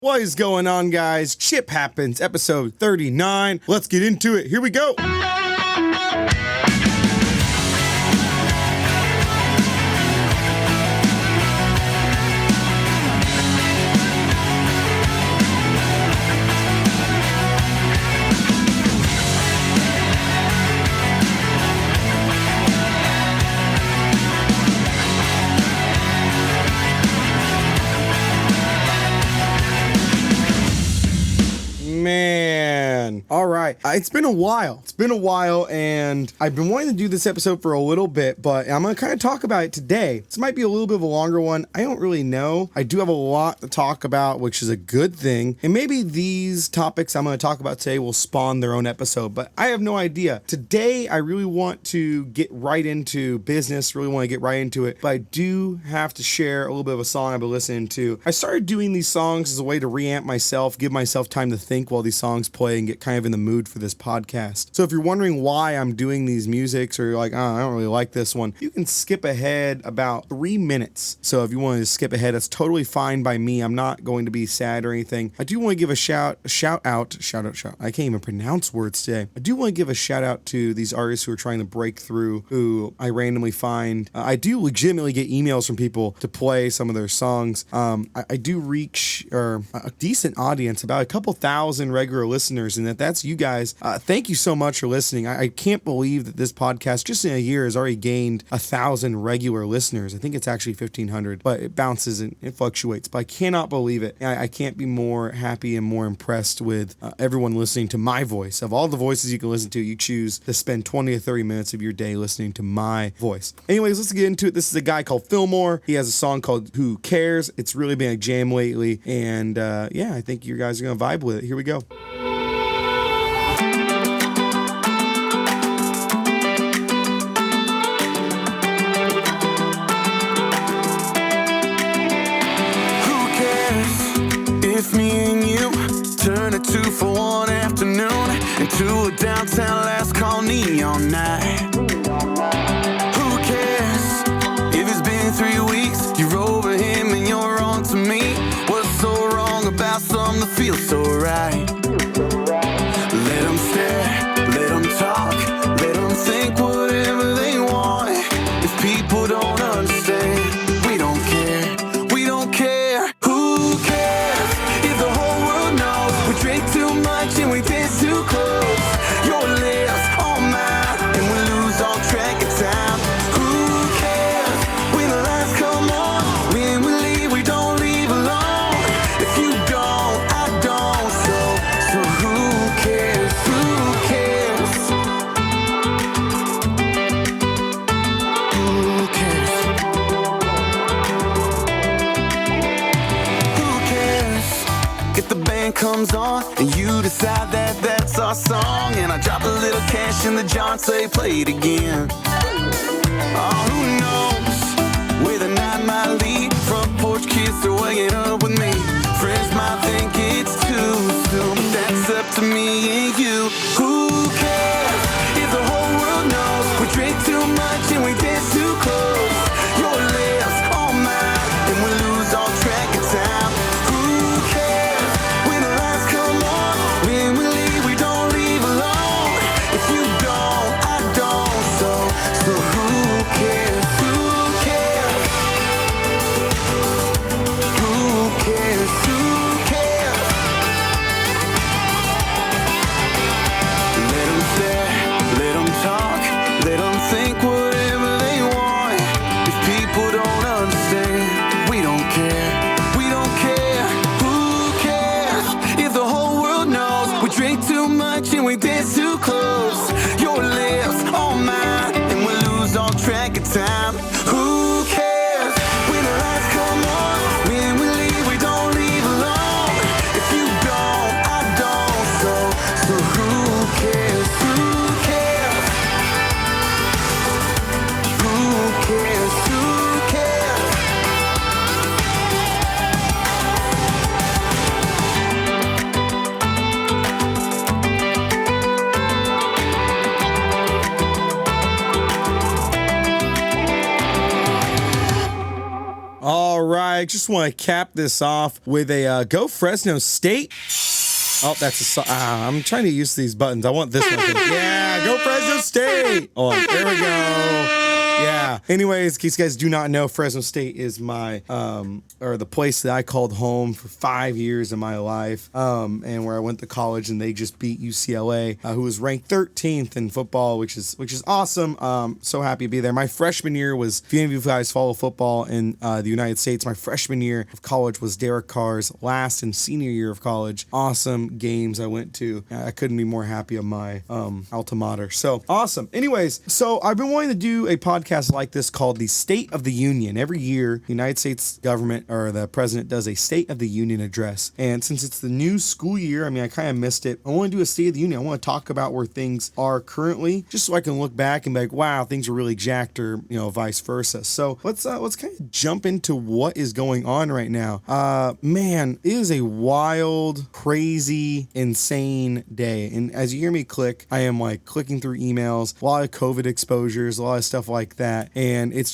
What is going on, guys? Chip Happens, episode 39. Let's get into it. Here we go. Man. All right. It's been a while. And I've been wanting to do this episode for a little bit, but I'm going to kind of talk about it today. This might be a little bit of a longer one. I don't really know. I do have a lot to talk about, which is a good thing. And maybe these topics I'm going to talk about today will spawn their own episode, but I have no idea. Today, I really want to get right into business, really want to get right into it, but I do have to share a little bit of a song I've been listening to. I started doing these songs as a way to reamp myself, give myself time to think while these songs play and get kind of in the mood for this podcast. So if you're wondering why I'm doing these musics or you're like, oh, I don't really like this one, you can skip ahead about 3 minutes. So if you want to skip ahead, that's totally fine by me. I'm not going to be sad or anything. I do want to give a shout out. I can't even pronounce words today. I do want to give a shout out to these artists who are trying to break through, who I randomly find. I do legitimately get emails from people to play some of their songs. I do reach a decent audience, about a couple thousand regular listeners, and that's you guys. Thank you so much for listening. I can't believe that this podcast just in a year has already gained 1,000 regular listeners. I think it's actually 1,500, but it bounces and it fluctuates, but I cannot believe it. I can't be more happy and more impressed with everyone listening to my voice. Of all the voices you can listen to, you choose to spend 20 to 30 minutes of your day listening to my voice. Anyways, let's get into it. This is a guy called Fillmore. He has a song called Who Cares? It's really been a jam lately, and I think you guys are going to vibe with it. Here we go. If me and you turn a 2 for 1 afternoon into a downtown last call neon night. Who cares if it's been 3 weeks? You're over him and you're on to me. What's so wrong about something that feels so right? Let them stare, let them talk, let them think whatever they want. If people don't understand, we don't care, we don't care. Who cares if the whole world knows we drink too much and we dance too close? Your lips on mine and we lose all track of time. Who cares when the lights come on? When we leave, we don't leave alone. If you don't, I don't. So who cares? Who cares? Who cares? Who cares if the band comes on and you decide that that's our song, and I drop a little cash in the jar and say play it again? Oh, who knows where the night might lead? Front porch kids are waking up with me. Friends might think it's too soon, but that's up to me and you. Who cares if the whole world knows we drink too much and we dance too close? Your lips on mine and we lose all track of time. Who cares when the lights come on? When we leave, we don't leave alone. If you don't, I don't. So who cares? Who cares? Who cares? Who cares? Let them stare, let them talk, let them think whatever they want. If people don't understand, we don't care, we don't care. Who cares if the whole world knows we drink too much and we dance too close? Your lips on mine and we lose all track of time. Who cares when the lights come on? When we leave, we don't leave alone. If you don't, I don't. So who cares? Who cares? Who cares? Who cares? I just want to cap this off with a go Fresno State. Oh, that's I'm trying to use these buttons. I want this one. Yeah, go Fresno State. Oh, there we go. Yeah. Anyways, in case you guys do not know, Fresno State is my, or the place that I called home for 5 years of my life, and where I went to college, and they just beat UCLA, who was ranked 13th in football, which is awesome. So happy to be there. My freshman year was, if any of you guys follow football in the United States, my freshman year of college was Derek Carr's last and senior year of college. Awesome games I went to. I couldn't be more happy of my alma mater. So awesome. Anyways, so I've been wanting to do a podcast like this called the State of the Union. Every year, the United States government or the president does a State of the Union address. And since it's the new school year, I mean, I kind of missed it. I want to do a State of the Union. I want to talk about where things are currently, just so I can look back and be like, wow, things are really jacked, or, you know, vice versa. So let's kind of jump into what is going on right now. Man, it is a wild, crazy, insane day. And as you hear me click, I am like clicking through emails, a lot of COVID exposures, a lot of stuff like that. And it's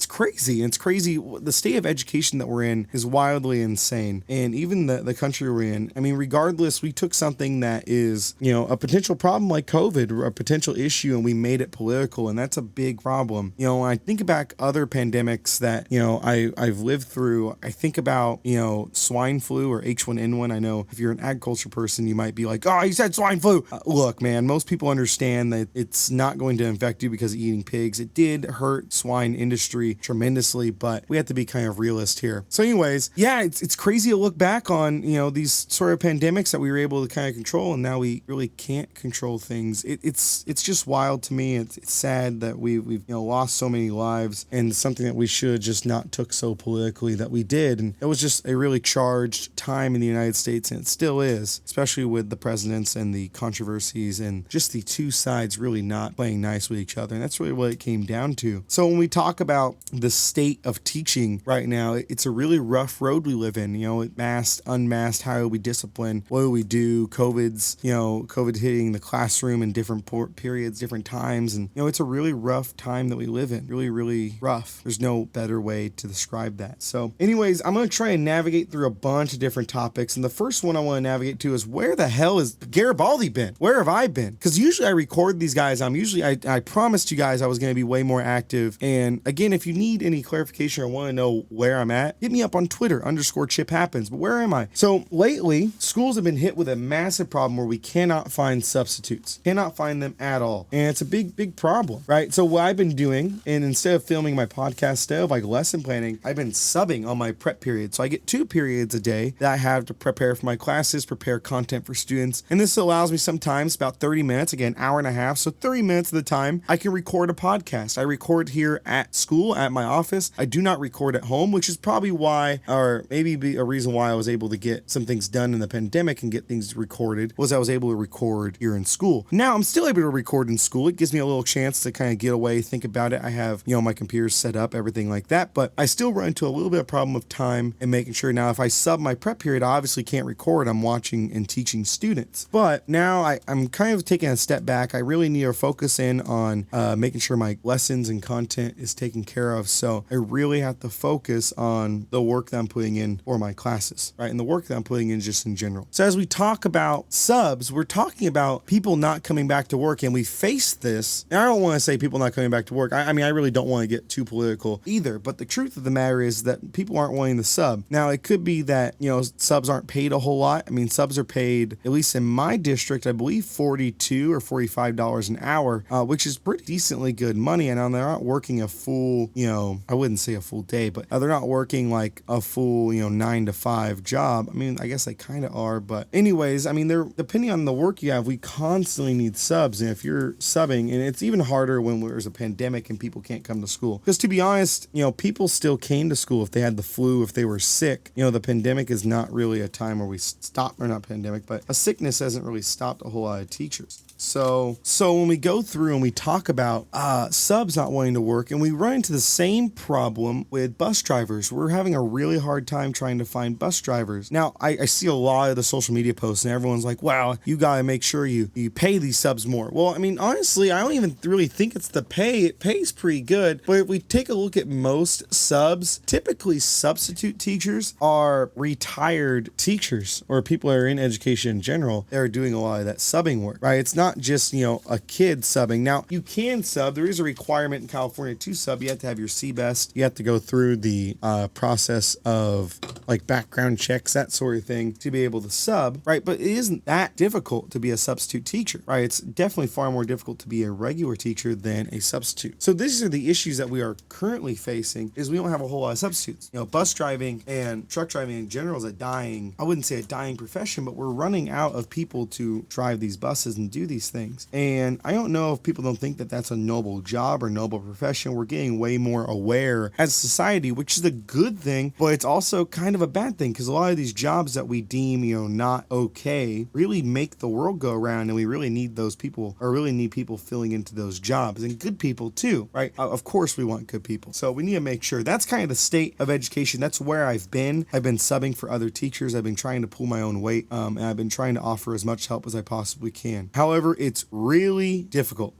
crazy. It's crazy. The state of education that we're in is wildly insane. And even the country we're in, I mean, regardless, we took something that is, you know, a potential problem like COVID, or a potential issue, and we made it political. And that's a big problem. You know, when I think back other pandemics that, you know, I've lived through, I think about, you know, swine flu or H1N1. I know if you're an agriculture person, you might be like, oh, you said swine flu. Look, man, most people understand that it's not going to infect you because of eating pigs. It did hurt swine industry tremendously, but we have to be kind of realist here. So anyways, yeah, it's crazy to look back on, you know, these sort of pandemics that we were able to kind of control, and now we really can't control things. It's just wild to me. It's sad that we've you know, lost so many lives, and something that we should have just not took so politically that we did. And it was just a really charged time in the United States, and it still is, especially with the presidents and the controversies and just the two sides really not playing nice with each other. And that's really what it came down to. So when we talk about the state of teaching right now, it's a really rough road we live in. You know, masked, unmasked, how do we discipline? What do we do? COVID hitting the classroom in different periods, different times. And, you know, it's a really rough time that we live in. Really, really rough. There's no better way to describe that. So anyways, I'm going to try and navigate through a bunch of different topics. And the first one I want to navigate to is, where the hell has Garibaldi been? Where have I been? Because usually I record these guys. I promised you guys I was going to be way more active. And again, if you need any clarification or want to know where I'm at, hit me up on Twitter, _ChipHappens. But where am I? So lately, schools have been hit with a massive problem where we cannot find substitutes. Cannot find them at all. And it's a big, big problem, right? So what I've been doing, and instead of filming my podcast, instead of like lesson planning, I've been subbing on my prep period. So I get 2 periods a day that I have to prepare for my classes, prepare content for students. And this allows me sometimes about 30 minutes, again, hour and a half. So 30 minutes of the time, I can record a podcast. I record here at school, at my office. I do not record at home, which is probably why, or maybe be a reason why I was able to get some things done in the pandemic and get things recorded, was I was able to record here in school. Now I'm still able to record in school. It gives me a little chance to kind of get away, think about it. I have, you know, my computer set up, everything like that, but I still run into a little bit of problem of time and making sure. Now, if I sub my prep period, I obviously can't record. I'm watching and teaching students. But now I'm kind of taking a step back. I really need to focus in on making sure my lessons and content is taken care of. So I really have to focus on the work that I'm putting in for my classes, right? And the work that I'm putting in just in general. So as we talk about subs, we're talking about people not coming back to work, and we face this. And I don't want to say people not coming back to work. I mean, I really don't want to get too political either, but the truth of the matter is that people aren't wanting to sub. Now, it could be that, you know, subs aren't paid a whole lot. I mean, subs are paid, at least in my district, I believe $42 or $45 an hour, which is pretty decently good money. And they're not working a full, you know, I wouldn't say a full day, but they're not working like a full, you know, 9 to 5 job. I mean, I guess they kind of are, but anyways, I mean, they're depending on the work you have, we constantly need subs. And if you're subbing, and it's even harder when there's a pandemic and people can't come to school, because to be honest, you know, people still came to school if they had the flu, if they were sick. You know, the pandemic is not really a time where we stop, or not pandemic, but a sickness hasn't really stopped a whole lot of teachers. So when we go through and we talk about subs not wanting to work, and we run into the same problem with bus drivers. We're having a really hard time trying to find bus drivers. Now, I see a lot of the social media posts and everyone's like, wow, you gotta make sure you pay these subs more. Well, I mean, honestly, I don't even really think it's the pay. It pays pretty good. But if we take a look at most subs, typically substitute teachers are retired teachers or people that are in education in general. They're doing a lot of that subbing work, right? It's not just, a kid subbing. Now, you can sub. There is a requirement in California to sub. You have to have your CBEST. You have to go through the process of like background checks, that sort of thing, to be able to sub, right? But it isn't that difficult to be a substitute teacher, right? It's definitely far more difficult to be a regular teacher than a substitute. So these are the issues that we are currently facing, is we don't have a whole lot of substitutes. Bus driving and truck driving in general is I wouldn't say a dying profession, but we're running out of people to drive these buses and do these things. And I don't know if people don't think that that's a noble job or noble profession. We're getting way more aware as a society, which is a good thing, but it's also kind of a bad thing, because a lot of these jobs that we deem, not okay really make the world go around, and we really need those people, or really need people filling into those jobs, and good people too, right? Of course we want good people. So we need to make sure. That's kind of the state of education. That's where I've been. I've been subbing for other teachers. I've been trying to pull my own weight, and I've been trying to offer as much help as I possibly can. However, it's really difficult.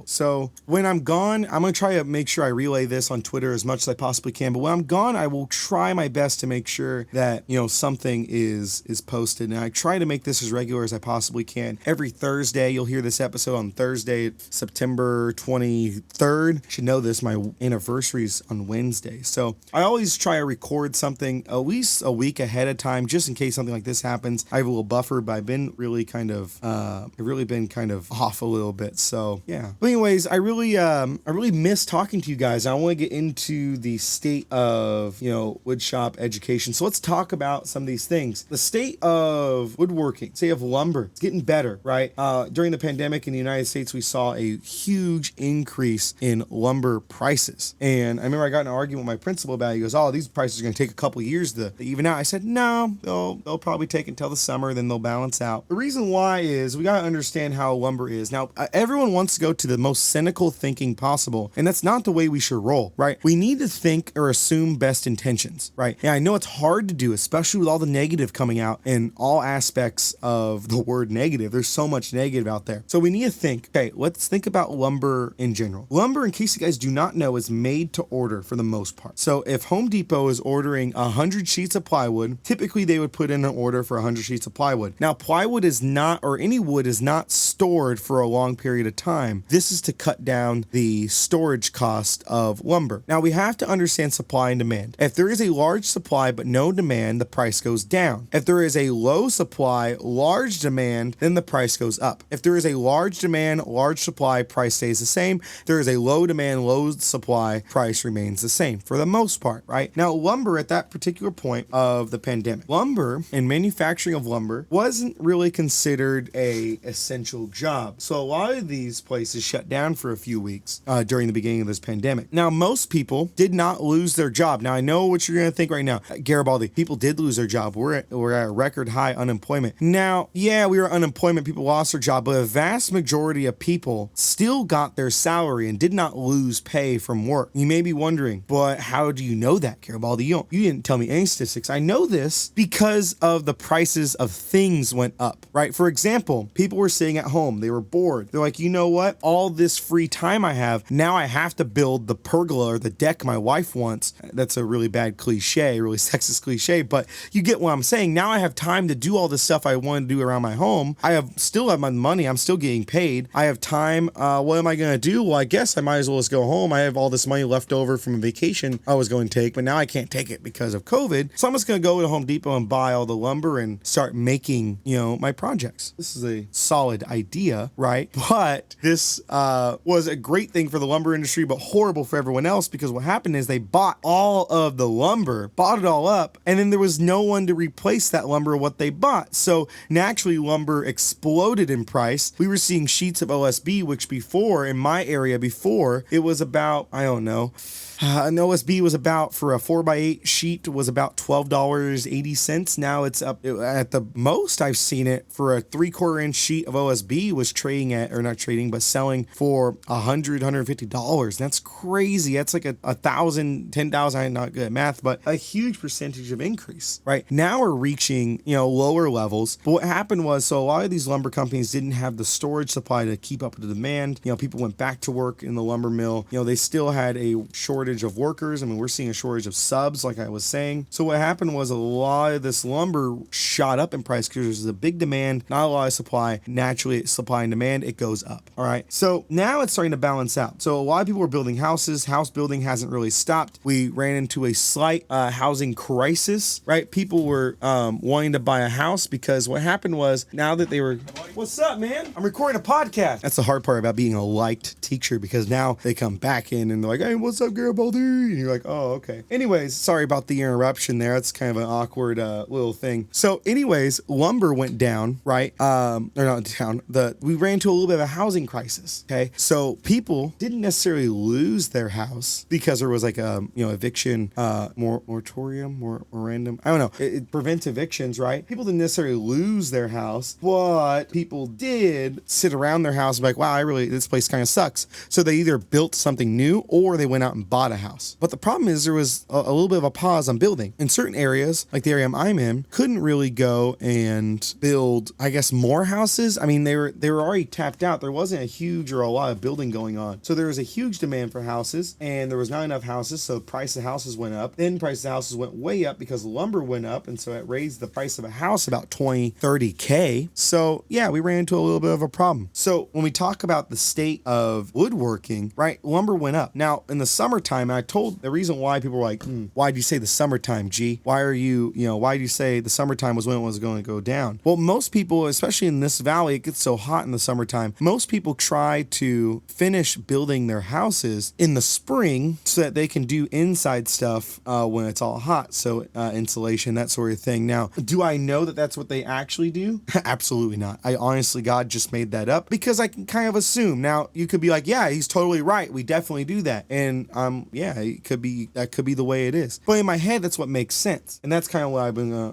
So when I'm gone, I'm going to try to make sure I relay this on Twitter as much as I possibly can. But when I'm gone, I will try my best to make sure that, something is posted. And I try to make this as regular as I possibly can. Every Thursday, you'll hear this episode on Thursday, September 23rd. You should know this, my anniversary is on Wednesday. So I always try to record something at least a week ahead of time, just in case something like this happens. I have a little buffer, but I've been really kind of off a little bit. So yeah. But anyways, I really miss talking to you guys. I want to get into the state of, woodshop education. So let's talk about some of these things. The state of woodworking, state of lumber, it's getting better, right? During the pandemic in the United States, we saw a huge increase in lumber prices. And I remember I got in an argument with my principal about it. He goes, oh, these prices are going to take a couple of years to even out. I said, no, they'll probably take until the summer, then they'll balance out. The reason why is we got to understand how lumber is. Now, everyone wants to go to the most cynical thinking possible, and that's not the way we should roll, right? We need to think or assume best intentions, right? Yeah, I know it's hard to do, especially with all the negative coming out in all aspects of the word negative. There's so much negative out there. So we need to think, okay, let's think about lumber in general. Lumber, in case you guys do not know, is made to order for the most part. So if Home Depot is ordering 100 sheets of plywood, typically they would put in an order for 100 sheets of plywood. Now, plywood is not, or any wood is not stored for a long period of time. This is to cut down the storage cost of lumber. Now, we have to understand supply and demand. If there is a large supply but no demand, the price goes down. If there is a low supply, large demand, then the price goes up. If there is a large demand, large supply, price stays the same. If there is a low demand, low supply, price remains the same for the most part, right? Now, lumber at that particular point of the pandemic, lumber and manufacturing of lumber wasn't really considered a essential job. So a lot of these places shut down for a few weeks during the beginning of this pandemic. Now, most people did not lose their job. Now, I know what you're going to think right now. Garibaldi, people did lose their job. We're at a record high unemployment. Now, yeah, we were unemployment. People lost their job, but a vast majority of people still got their salary and did not lose pay from work. You may be wondering, but how do you know that, Garibaldi? You didn't tell me any statistics. I know this because of the prices of things went up, right? For example, people were sitting at home. They were bored. They're like, you know what? All this free time I have, now I have to build the pergola or the deck my wife wants. That's a really bad cliche, really sexist cliche, but you get what I'm saying. Now I have time to do all the stuff I want to do around my home. Still have my money. I'm still getting paid. I have time. What am I going to do? Well, I guess I might as well just go home. I have all this money left over from a vacation I was going to take, but now I can't take it because of COVID. So I'm just going to go to Home Depot and buy all the lumber and start making, my projects. This is a solid idea, right? But this was a great thing for the lumber industry, but horrible for everyone else, because what happened is they bought all of the lumber, bought it all up, and then there was no one to replace that lumber what they bought. So naturally, lumber exploded in price. We were seeing sheets of OSB, which before, in my area before, it was about, I don't know, an OSB was about, for a 4x8 sheet, was about $12.80. Now it's up at the most I've seen it for a 3/4 inch sheet of OSB was trading at, or not trading, but selling for $150. That's crazy. That's like a thousand, 10,000. I'm not good at math, but a huge percentage of increase, right? Now we're reaching, lower levels. But what happened was, so a lot of these lumber companies didn't have the storage supply to keep up with the demand. People went back to work in the lumber mill. They still had a shortage of workers. I mean, we're seeing a shortage of subs, like I was saying. So what happened was a lot of this lumber shot up in price because there's a big demand, not a lot of supply. Naturally, supply and demand, it goes up. All right. So now it's starting to balance out. So a lot of people are building houses. House building hasn't really stopped. We ran into a slight housing crisis, right? People were wanting to buy a house because what happened was now that they were, what's up, man? I'm recording a podcast. That's the hard part about being a liked teacher, because now they come back in and they're like, hey, what's up, Garibaldi? And you're like, oh, okay. Anyways, sorry about the interruption there. That's kind of an awkward little thing. So anyways, lumber went down, right? Or not down. We ran into a little bit of a housing crisis. Okay. So people didn't necessarily lose their house because there was like a, eviction, moratorium, more random. I don't know. It prevents evictions, right? People didn't necessarily lose their house, but people did sit around their house and be like, wow, this place kind of sucks. So they either built something new or they went out and bought a house. But the problem is there was a little bit of a pause on building. In certain areas, like the area I'm in, couldn't really go and build, I guess, more houses. I mean, they were already tapped out. There wasn't a huge or a lot of building going on. So there was a huge demand for houses and there was not enough houses. So the price of houses went up. Then price of houses went way up because lumber went up. And so it raised the price of a house about 20, 30K. So yeah, we ran into a little bit of a problem. So when we talk about the state of woodworking, right, lumber went up. Now in the summertime, I told the reason why people were like, why do you say the summertime, G? Why do you say the summertime was when it was going to go down? Well, most people, especially in this valley, it gets so hot in the summertime. Most people try to finish building their houses in the spring so that they can do inside stuff when it's all hot. So insulation, that sort of thing. Now, do I know that that's what they actually do? Absolutely not. I honestly, God just made that up because I can kind of assume. Now, you could be like, yeah, he's totally right. We definitely do that. And yeah, that could be the way it is. But in my head, that's what makes sense. And that's kind of what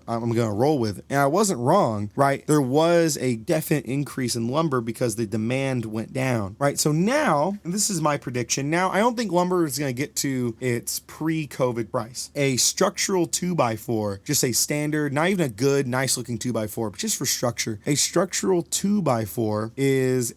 I'm going to roll with. And I wasn't wrong, right? There was a definite increase in lumber because the demand went down, right? So now, and this is my prediction, now I don't think lumber is going to get to its pre-COVID price. A structural 2x4, just a standard, not even a good, nice looking 2x4, but just for structure. A structural 2x4 is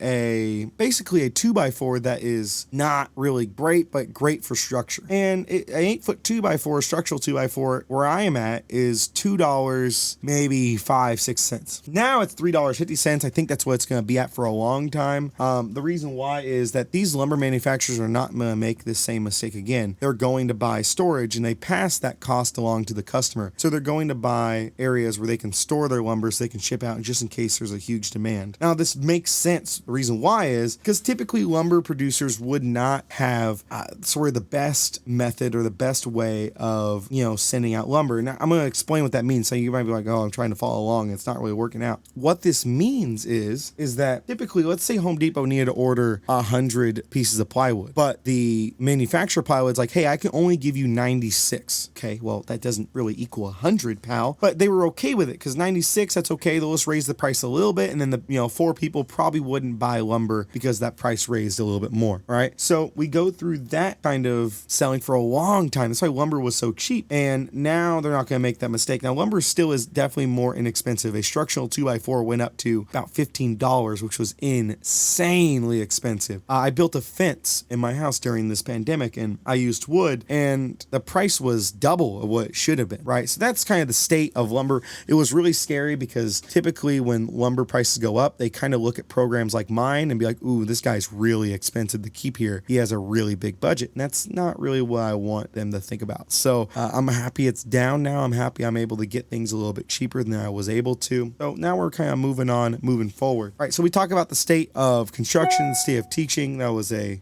basically a 2x4 that is not really great, but great for structure. And an 8-foot 2x4, structural 2x4, where I am at is $2, maybe 5-6 cents. Now it's $3.50. I think that's what it's going to be at for a long time. The reason why is that these lumber manufacturers are not going to make this same mistake again. They're going to buy storage and they pass that cost along to the customer. So they're going to buy areas where they can store their lumber so they can ship out just in case there's a huge demand. Now this makes sense. The reason why is because typically lumber producers would not have sort of the best method or the best way of, sending out lumber. Now I'm going to explain what that means. So you might be like, oh, I'm trying to follow along. It's not really working out. What this means is that typically, let's say Home Depot needed to order 100 pieces of plywood, but the manufacturer plywood's like, hey, I can only give you 96. Okay, well, that doesn't really equal 100, pal. But they were okay with it because 96, that's okay. They'll just raise the price a little bit. And then the 4 people probably wouldn't buy lumber because that price raised a little bit more. All right. So we go through that kind of selling for a long time. That's why lumber was so cheap. And now they're not going to make that mistake. Now, lumber still is definitely more inexpensive. A structural 2x4 went up to about $15, which was insanely expensive. I built a fence in my house during this pandemic and I used wood and the price was double of what it should have been, right? So that's kind of the state of lumber. It was really scary because typically when lumber prices go up, they kind of look at programs like mine and be like, ooh, this guy's really expensive to keep here. He has a really big budget. And that's not really what I want them to think about. So I'm happy it's down now. I'm happy I'm able to get things a little bit cheaper than I was able to. So now we're kind of moving forward. All right. So we talk about the state of construction, the state of teaching. That was a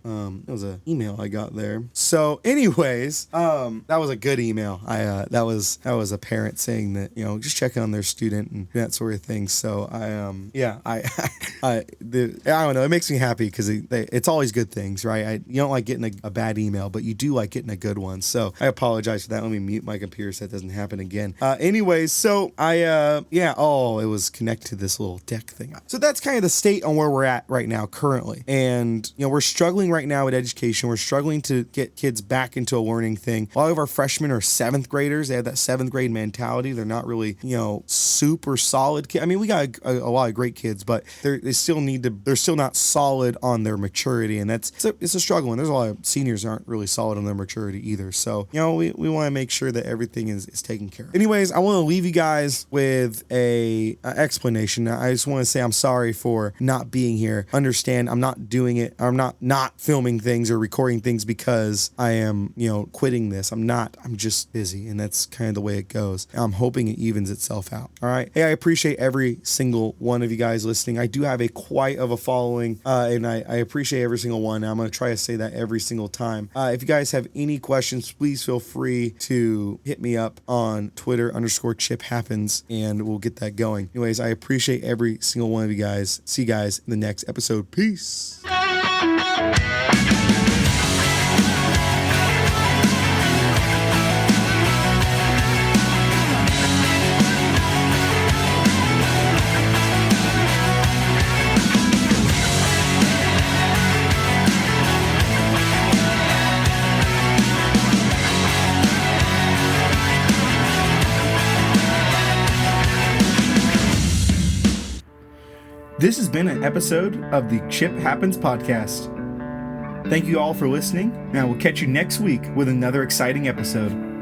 email I got there. So anyways, that was a good email. That was a parent saying that, just checking on their student and that sort of thing. So I don't know. It makes me happy because it's always good things, right? You don't like getting a bad email, but you do like getting a good one. So I apologize for that. Let me mute my computer so that doesn't happen again. Anyways, so it was connected to this little deck thing. So that's kind of the state on where we're at right now currently. And, we're struggling right now with education. We're struggling to get kids back into a learning thing. A lot of our freshmen are 7th graders. They have that 7th grade mentality. They're not really, super solid kids. I mean, we got a lot of great kids, but they're still not solid on their maturity. And it's a struggle. And there's a lot of seniors who aren't really solid on their maturity either. So, we want to make sure that everything is taken care of. Anyways, I want to leave you guys with a explanation. I just want to say I'm sorry for not being here. Understand, I'm not doing it. I'm not filming things or recording things because I am, quitting this. I'm not. I'm just busy, and that's kind of the way it goes. I'm hoping it evens itself out. All right. Hey, I appreciate every single one of you guys listening. I do have quite of a following, and I appreciate every single one. I'm going to try to say that every single time. If you guys have any questions, please feel free to hit me up on Twitter _ChipHappens, and we'll get that going. Anyways, I appreciate every single one of you guys. See you guys in the next episode. Peace. This has been an episode of the Chip Happens podcast. Thank you all for listening, and I will catch you next week with another exciting episode.